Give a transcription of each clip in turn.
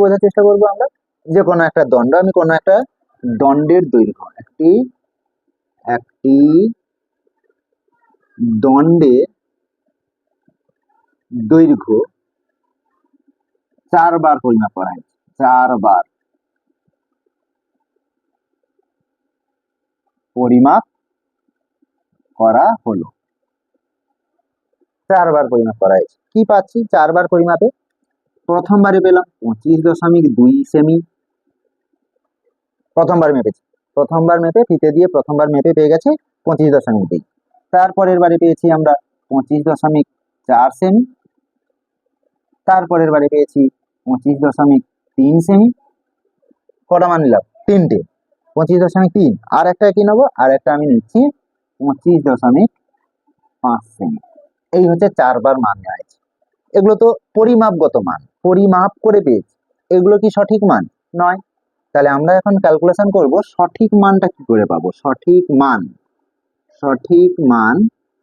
বোঝার চেষ্টা করবো আমরা যে কোনো একটা দণ্ড, আমি কোনো একটা দণ্ডের দৈর্ঘ্য, একটি একটি দণ্ডের দৈর্ঘ্য 4 বার পরিমাপ করা হয়েছে, 4 বার পরিমাপ করা হলো, 4 বার পরিমাপ করা হয়েছে। কি পাচ্ছি 4 বার পরিমাপে? প্রথমবারে পেলাম 25.2 সেমি, প্রথমবার মেপেছি, প্রথমবার মেপে ফিতে দিয়ে প্রথমবার মেপে পেয়ে গেছে 25.2। তারপরের বারে পেয়েছি আমরা 25.4 সেমি, তারপরের বারে পেয়েছি 25.3 সেমি। কটা মান নিলাম? 3টে, 25.3। আর একটা কি নেবো? আর একটা আমি নিচ্ছি 25.5 সেমি। এই হচ্ছে 4 বার মান নেওয়া হয়েছে। এগুলো তো পরিমাপগত মান, পরিমাপ করে পেয়েছি, এগুলো কি সঠিক মান? নয়। তাহলে আমরা এখন ক্যালকুলেশন করব সঠিক মানটা কি করে পাবো। সঠিক মান, সঠিক মান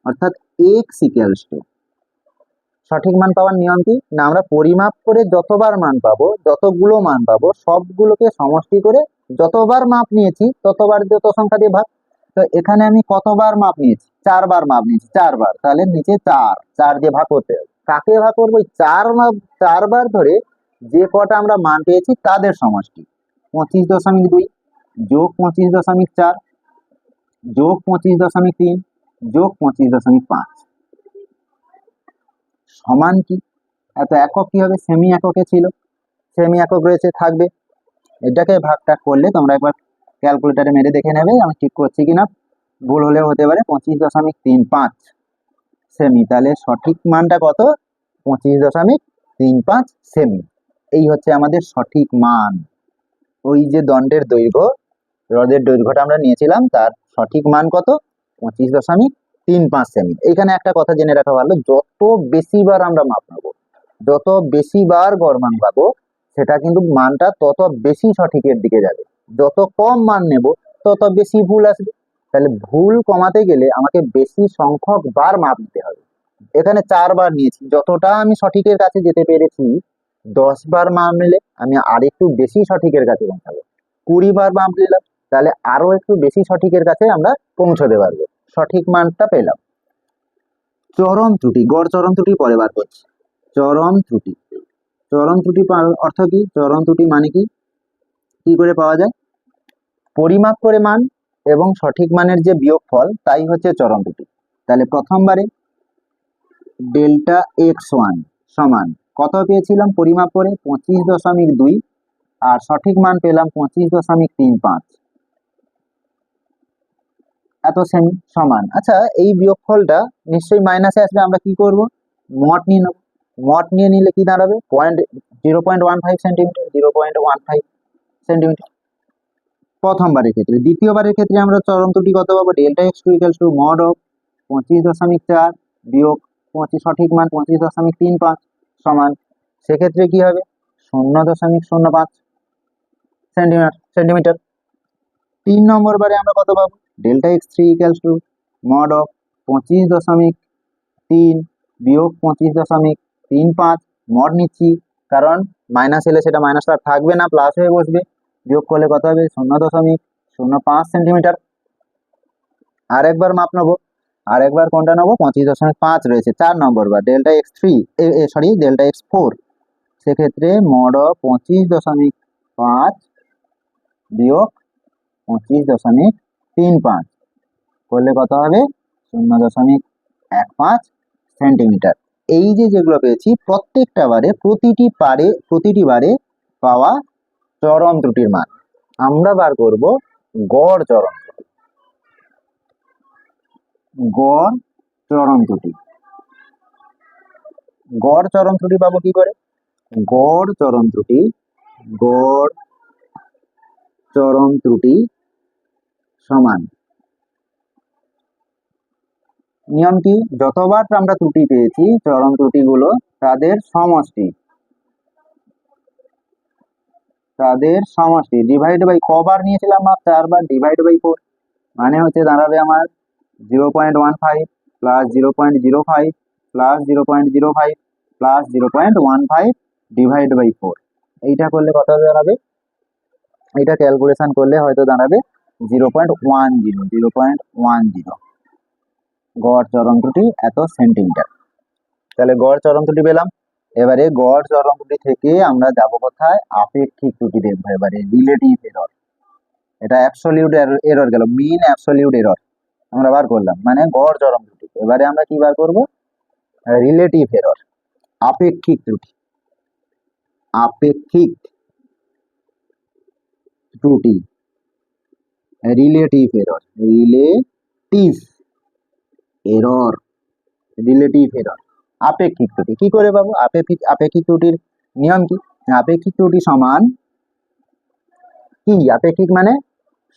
অর্থাৎ x ইকুয়ালস টু, সঠিক মান পাওয়ার নিয়ম কি না, আমরা পরিমাপ করে যতবার মান পাবো, যতগুলো মান পাবো সবগুলোকে সমষ্টি করে যতবার মাপ নিয়েছি ততবার যত সংখ্যা দিয়ে ভাগ। তো এখানে আমি কতবার মাপ নিয়েছি? 4 বার মাপ নিয়েছি, 4 বার, তাহলে নিচে 4 দিয়ে ভাগ করতে হবে। কাকে ভাগ করবো? 4 বার ধরে যে কটা আমরা মান পেয়েছি তাদের সমষ্টি। 25.2 যোগ 25.4 যোগ 25.3 যোগ 25.5 সমান কি? এত একক কি হবে? সেমি এককে ছিল, সেমি একক রয়েছে, থাকবে। এটাকে ভাগটা করলে তোমরা একবার ক্যালকুলেটারে মেরে দেখে নেবে আমি ঠিক করছি কিনা, ভুল হলেও হতে পারে। 25.35 সেমি, তাহলে সঠিক মানটা কত? 25.35 সেমি। এই হচ্ছে আমাদের সঠিক মান। ওই যে দণ্ডের দৈর্ঘ্য, রডের দৈর্ঘ্যটা আমরা নিয়েছিলাম, তার সঠিক মান কত? 25.35 সেমি। এইখানে একটা কথা জেনে রাখা ভালো, যত বেশি বার আমরা মাপ নেবো, যত বেশি বার গড় মান পাবো, সেটা কিন্তু মানটা তত বেশি সঠিকের দিকে যাবে। যত কম মান নেব তত বেশি ভুল আসবে। তাহলে ভুল কমাতে গেলে আমাকে বেশি সংখ্যক বার মাপ নিতে হবে। এখানে 4 বার নিয়েছি, যতটা আমি সঠিকের কাছে যেতে পেরেছি, 10 বার মাপ নিলে আমি আর একটু বেশি সঠিকের কাছে পৌঁছাবো। 20 বার মাপ নিলাম, তাহলে আরো একটু বেশি সঠিকের কাছে আমরা পৌঁছতে পারবো। সঠিক মানটা পেলাম। চরম ত্রুটি, গড় চরম ত্রুটি পরে বার করছি। চরম ত্রুটি, চরম ত্রুটি অর্থ কি? চরম ত্রুটি মানে কি, কি করে পাওয়া যায়? পরিমাপ করে মান এবং সঠিক মানের যে বিয়োগফল, তাই হচ্ছে চরম ত্রুটি। তাহলে প্রথমবারে ডেল্টা x1 সমান কত পেয়েছিলাম পরিমাপ করে? 25.2, আর সঠিক মান পেলাম 25.35, এত সেমি সমান। আচ্ছা, এই বিয়োগফলটা নিশ্চয়ই মাইনাসে আসবে, আমরা কি করব? মড নিয়ে নেব। মড নিয়ে নিলে কি দাঁড়াবে? 0.15 সেন্টিমিটার, 0.15 সেন্টিমিটার প্রথমবারের ক্ষেত্রে। দ্বিতীয়বারের ক্ষেত্রে আমরা চরম ত্রুটি কত পাবো? Delta x2 equals to mod of 25.4 বিয়োগ 25, সঠিক মান 25.35 সমান, সেক্ষেত্রে কি হবে? 0.05 সেন্টিমিটার। 3 নম্বর বারে আমরা কত পাবো? Delta x3 equals to mod of 25.3 বিয়োগ 25.35, মড নিচ্ছি কারণ মাইনাস এলে সেটা মাইনাসটা থাকবে না, প্লাস হয়ে বসবে। বিয়োগ করলে কত হবে? 0.05 সেন্টিমিটার। আর একবার মাপ নেবো, আর একবার কোনটা নেবো? 25.5 রয়েছে 4 নম্বর বার, delta x3 sorry delta x4, সেক্ষেত্রে মড অফ 25.5 বিয়োগ 25.35 করলে কত হবে? 0.15 সেন্টিমিটার। এই যে যেগুলো পেয়েছি প্রত্যেকটা বারে, প্রতিটি বারে পাওয়া চরম ত্রুটির মান। আমরা বার করব গড় চরম ত্রুটি। গড় চরম ত্রুটি, গড় চরম ত্রুটি পাবো কি করে? গড় চরম ত্রুটি, গড় চরম ত্রুটি সমান, নিয়ম কি? যতবার আমরা ত্রুটি পেয়েছি চরম ত্রুটিগুলো, তাদের সমষ্টি, তাদের সমষ্টি ডিভাইড বাই, কবার নিয়েছিলাম মাপ? 4 বার, ডিভাইড বাই 4, মানে হচ্ছে দাঁড়াবে আমার 0.15 plus 0.05 plus 0.05 plus 0.15 divide by 4, এইটা করলে কত দাঁড়াবে, এইটা ক্যালকুলেশন করলে হয়তো দাঁড়াবে 0.10 গড় চরম ত্রুটি এত সেন্টিমিটার। তাহলে গড় চরম ত্রুটি পেলাম। এবারে গড় চরম ত্রুটি থেকে আমরা যাব কোথায়, আপেক্ষিক ত্রুটি দেখবো এবারে, রিলেটিভ এরর। এটা অ্যাবসলিউট এরর গেল, মিন অ্যাবসলিউট এরর আমরা বার করলাম, মানে গড় চরম ত্রুটি। এবারে আমরা কি বার করব, রিলেটিভ এরর, আপেক্ষিক ত্রুটি। আপেক্ষিক ত্রুটি, relative error, relative error, relative error, আপেক্ষিক ত্রুটি। কি করে পাবো আপেক্ষিক ত্রুটির নিয়ম কি, আপেক্ষিক ত্রুটি সমান কি, আপেক্ষিক মানে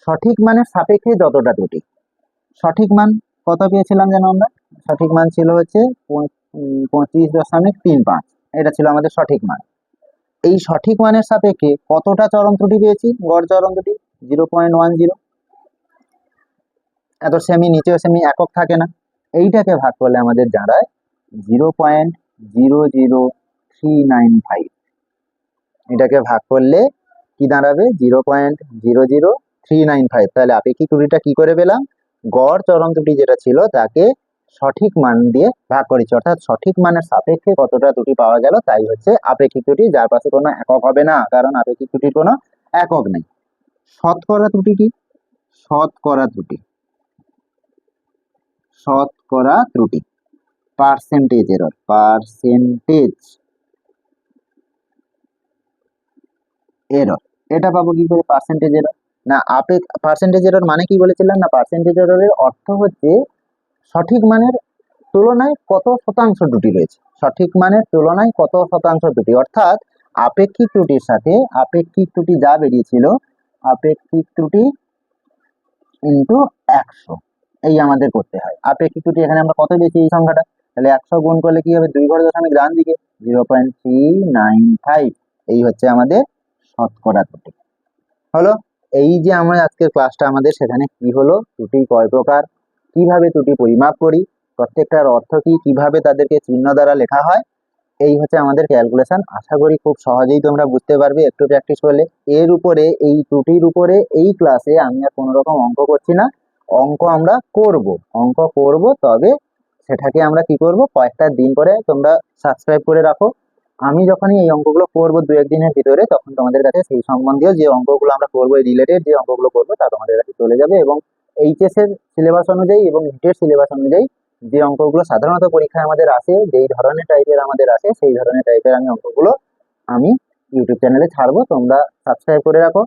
সঠিক মানের সাপেক্ষে যতটা ত্রুটি। সঠিক মান কত পেয়েছিলাম যেন আমরা, সঠিক মান ছিল হচ্ছে 25.35, এটা ছিল আমাদের সঠিক মান। এই সঠিক মানের সাপেক্ষে কতটা চরম ত্রুটি পেয়েছি, গড় চরম ত্রুটি 0.10। এত সেমি, নিচেও সেমি, একক থাকে না। এইটাকে ভাগ করলে আমাদের দাঁড়ায় 0.00395। এটাকে ভাগ করলে কি দাঁড়াবে, 0.00395। তাহলে আপেক্ষিক ত্রুটিটা কি করে পেলাম, গড় চরম ত্রুটি যেটা ছিল তাকে সঠিক মান দিয়ে ভাগ করেছি, অর্থাৎ সঠিক মানের সাপেক্ষে কতটা ত্রুটি পাওয়া গেল, তাই হচ্ছে আপেক্ষিক ত্রুটি, যার পাশে কোনো একক হবে না, কারণ আপেক্ষিক ত্রুটির কোনো একক নেই। শতকরা ত্রুটি কি, শতকরা ত্রুটি, শতকরা ত্রুটি, পার্সেন্টেজ এরর, পার্সেন্টেজ এরর। এটা পাবো কি করে পার্সেন্টেজ এরর, না পার্সেন্টেজ এরর মানে কি বলেছিলাম, না পার্সেন্টেজ এররের অর্থ হচ্ছে সঠিক মানের তুলনায় কত শতাংশ ত্রুটি রয়েছে, সঠিক মানের তুলনায় কত শতাংশ ত্রুটি। অর্থাৎ আপেক্ষিক ত্রুটির সাথে আপেক্ষিক ত্রুটি যা বেরিয়েছিল, আপেক্ষিক ত্রুটি ইন্টু 100, এই আমাদের করতে হয়। আপেক্ষিক ত্রুটি এখানে আমরা কত পেয়েছি এই সংখ্যাটা, তাহলে 100 গুণ করলে কি হবে, 2 ঘর দশমিক ডান দিকে 0.395, এই হচ্ছে আমাদের শতকরা ত্রুটি। হলো, এই যে আমরা আজকের ক্লাসটা আমাদের, সেখানে কি হলো, ত্রুটি কয় প্রকার, কিভাবে ত্রুটি পরিমাপ করি, প্রত্যেকটার অর্থ কি, কিভাবে তাদেরকে চিহ্ন দ্বারা লেখা হয়, এই হচ্ছে আমাদের ক্যালকুলেশন। আশা করি খুব সহজেই তোমরা বুঝতে পারবে একটু প্র্যাকটিস করলে। এর উপরে, এই ত্রুটির উপরে এই ক্লাসে আমি আর কোনো রকম অঙ্ক করছি না, অঙ্ক আমরা করব, অঙ্ক করব, তবে সেটাকে আমরা কি করব, কয়েকটা দিন পরে তোমরা সাবস্ক্রাইব করে রাখো। আমি যখনই এই অঙ্কগুলো করবো 2-1 দিনের ভিতরে, তখন তোমাদের কাছে সেই সম্বন্ধীয় যে অঙ্কগুলো আমরা করবো, এই রিলেটেড যে অঙ্কগুলো করবো, তা তোমাদের কাছে চলে যাবে। এবং এইচএস এর সিলেবাস অনুযায়ী এবং নিটের সিলেবাস অনুযায়ী যে অঙ্কগুলো সাধারণত পরীক্ষায় আমাদের আসে, যেই ধরনের টাইপের আমাদের আসে, সেই ধরনের টাইপের আমি অঙ্কগুলো আমি ইউটিউব চ্যানেলে ছাড়বো, তোমরা সাবস্ক্রাইব করে রাখো।